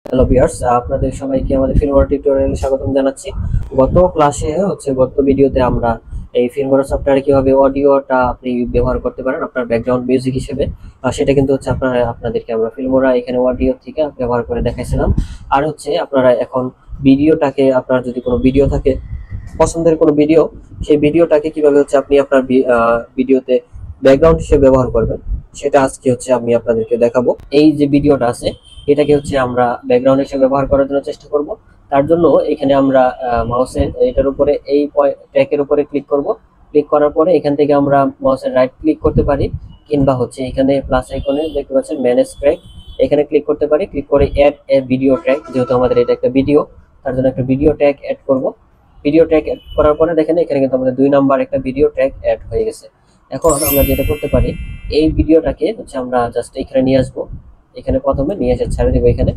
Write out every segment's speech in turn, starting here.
Hello viewers, আপনাদের সবাইকে আমাদের ফিল্মোরা টিউটোরিয়ালে স্বাগতম জানাচ্ছি। গত ভিডিওতে আমরা এই ফিল্মোরা সফটওয়্যারে কিভাবে অডিওটা আপনি ব্যবহার করতে পারেন আপনার ব্যাকগ্রাউন্ড মিউজিক হিসেবে, সেটা কিন্তু হচ্ছে আপনাদেরকে আমরা ফিল্মোরা এখানে অডিও থেকে ব্যবহার করে দেখাইছিলাম। আর হচ্ছে আপনারা এখন ভিডিওটাকে, আপনার যদি কোনো ভিডিও থাকে, পছন্দের কোনো ভিডিও, সেই ভিডিওটাকে কিভাবে হচ্ছে আপনি আপনার ভিডিওতে ব্যাকগ্রাউন্ড হিসেবে ব্যবহার করবেন, সেটা আজকে হচ্ছে আমি আপনাদেরকে দেখাবো। এই যে ভিডিওটা আছে, এটাকে হচ্ছে আমরা ব্যাকগ্রাউন্ড হিসেবে ব্যবহার করার জন্য চেষ্টা করব। তার জন্য এখানে আমরা মাউসের এটার উপরে এই ট্র্যাকের উপরে ক্লিক করব। ক্লিক করার পরে এখান থেকে আমরা মাউসের রাইট ক্লিক করতে পারি, কিংবা হচ্ছে এখানে প্লাস আইকনে দেখতে পাচ্ছেন ম্যানেজ ট্র্যাক, এখানে ক্লিক করতে পারি। ক্লিক করে অ্যাড এ ভিডিও ট্র্যাক, যেহেতু আমাদের এটা একটা ভিডিও, তার জন্য একটা ভিডিও ট্র্যাক অ্যাড করব। ভিডিও ট্র্যাক অ্যাড করার পরে দেখেন এখানে কিন্তু আমাদের 2 নাম্বার একটা ভিডিও ট্র্যাক অ্যাড হয়ে গেছে। এখন আমরা যেটা করতে পারি, এই ভিডিওটাকে হচ্ছে আমরা জাস্ট এখানে নিয়ে আসবো। এখানে প্রথমে নিয়ে এসে ছেড়ে দিব। এখানে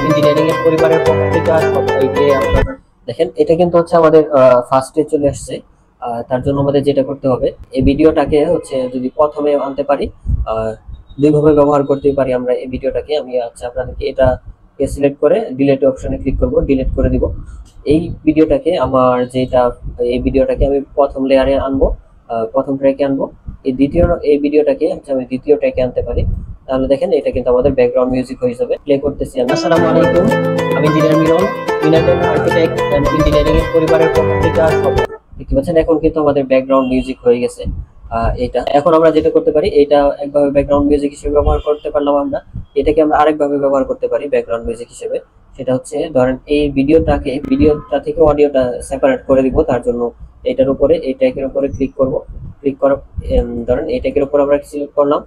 ইঞ্জিনিয়ারিং এর পরিবারের পক্ষ থেকে সবাইকে দেখেন, এটা কিন্তু হচ্ছে আমাদের ফার্স্টে চলে আসছে। তার জন্য আমাদের যেটা করতে হবে, এই ভিডিওটাকে হচ্ছে যদি প্রথমে আনতে পারি, দুইভাবে ব্যবহার করতে পারি আমরা এই ভিডিওটাকে। আমি আচ্ছা আপনাদেরকে এটা সিলেক্ট করে ডিলিট অপশনে ক্লিক করব, ডিলিট করে দিব। এই ভিডিওটাকে এই ভিডিওটাকে আমি প্রথম লেয়ারে আনবো, প্রথম ট্র্যাকে আনবো। এই ভিডিওটাকে আমি দ্বিতীয় ট্র্যাকে আনতে পারি। তাহলে দেখেন এটা কিন্তু আমাদের ব্যাকগ্রাউন্ড মিউজিক হয়ে যাবে। প্লে করতেছি আমি। আসসালামু আলাইকুম, আমি engineer Milan, United Architect and Engineering এর পরিবারের পক্ষ থেকে দেখতে পাচ্ছেন এখন কিন্তু আমাদের ব্যাকগ্রাউন্ড মিউজিক হয়ে গেছে। এটা এখন আমরা যেটা করতে পারি, এটা একভাবে ব্যাকগ্রাউন্ড মিউজিক হিসেবে ব্যবহার করতে পারলাম আমরা। এটাকে আমরা আরেকভাবে ব্যবহার করতে পারি ব্যাকগ্রাউন্ড মিউজিক হিসেবে। সেটা হচ্ছে ধরেন এই ভিডিওটা থেকে অডিওটা সেপারেট করে দিব। তার জন্য এটার উপরে, এই ট্যাগের উপরে ক্লিক করব। ক্লিক করার ধরেন এই ট্যাগের উপর আমরা সিলেক্ট করলাম।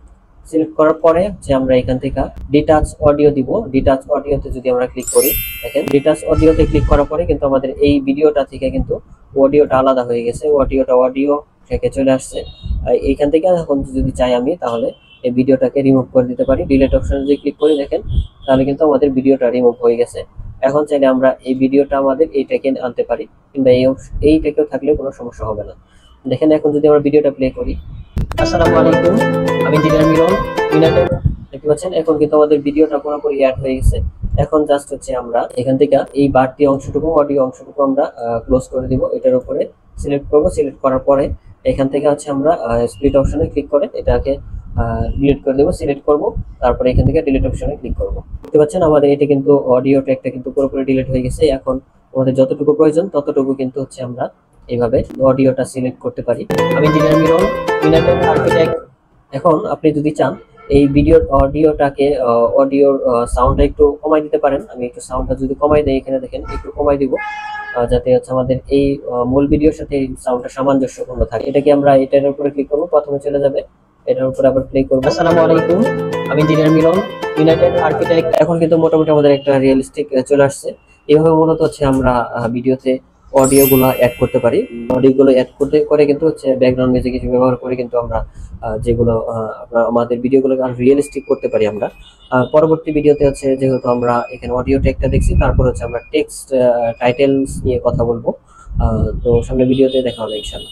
সিলেক্ট করার পরে হচ্ছে আমরা এখান থেকে ডিটাচ অডিও দিব। ডিটাচ অডিওতে যদি আমরা ক্লিক করি, দেখেন ডিটাচ অডিওতে ক্লিক করার পরে কিন্তু আমাদের এই ভিডিওটা থেকে কিন্তু অডিওটা আলাদা হয়ে গেছে। অডিও থেকে চলে আসছে। এইখান থেকে এখন যদি চাই আমি, তাহলে এই ভিডিওটাকে রিমুভ করে দিতে পারি। ডিলিট অপশনে যদি ক্লিক করি, দেখেন তাহলে কিন্তু আমাদের ভিডিওটা রিমুভ হয়ে গেছে। এখন চাইলে আমরা এই ভিডিওটা আমাদের এইটাকে আনতে পারি, কিংবা এইটাকেও থাকলেও কোনো সমস্যা হবে না। দেখেন এখন যদি আমরা ভিডিওটা প্লে করি, আসসালামু আলাইকুম, আমি ইঞ্জিনিয়ার মিলন, ইউনাইটেড, দেখতে পাচ্ছেন এখন কিন্তু আমাদের ভিডিওটা পুরোপুরি অ্যাড হয়ে গেছে। এখন জাস্ট হচ্ছে আমরা এখান থেকে এই বাড়তি অংশটুকু, অডিও অংশটুকু আমরা ক্লোজ করে দিব। এটার উপরে সিলেক্ট করব। সিলেক্ট করার পরে এখান থেকে হচ্ছে আমরা স্প্লিট অপশনে ক্লিক করে এটাকে ডিলিট করে দেবো। সিলেক্ট করব, তারপরে এখান থেকে ডিলিট অপশনে ক্লিক করব। দেখতে পাচ্ছেন আমাদের এটা কিন্তু অডিও ট্র্যাকটা কিন্তু পুরোপুরি ডিলিট হয়ে গেছে। এখন আমাদের যতটুকু প্রয়োজন ততটুকু কিন্তু হচ্ছে আমরা এইভাবে অডিওটা সিলেক্ট করতে পারি। আমি ইঞ্জিনিয়ার মিলন, ইউনাইটেড আর্কিটেক্ট। এখন আপনি যদি চান এই অডিওর সাউন্ডটা একটু কমাই দিতে পারেন। আমি একটু সাউন্ডটা যদি কমাই দেই, এখানে দেখেন একটু কমাই দিব, যাতে হচ্ছে আমাদের এই মূল ভিডিওর সাথে এই সাউন্ডটা সামঞ্জস্যপূর্ণ থাকে। এটাকে আমরা এটার উপরে ক্লিক করব, প্রথমে চলে যাবে। এটার উপরে আবার প্লে করব। আসসালামু আলাইকুম, আমি ইঞ্জিনিয়ার মিলন, ইউনাইটেড আর্কিটেক্ট। এখন কিন্তু মোটামুটি আমাদের একটা রিয়েলিস্টিক চলে আসছে। এইভাবে মূলত হচ্ছে আমরা ভিডিওতে অডিওগুলো অ্যাড করতে পারি। অডিওগুলো অ্যাড করতে করে কিন্তু হচ্ছে ব্যাকগ্রাউন্ড মিউজিক হিসেবে ব্যবহার করে কিন্তু আমরা যেগুলো আমাদের ভিডিওগুলো রিয়েলিস্টিক করতে পারি আমরা। পরবর্তী ভিডিওতে হচ্ছে, যেহেতু আমরা এখানে অডিও ট্যাগটা দেখছি, তারপর হচ্ছে আমরা টেক্সট টাইটেলস নিয়ে কথা বলবো। তো সামনে ভিডিওতে দেখা হবে ইনশাআল্লাহ।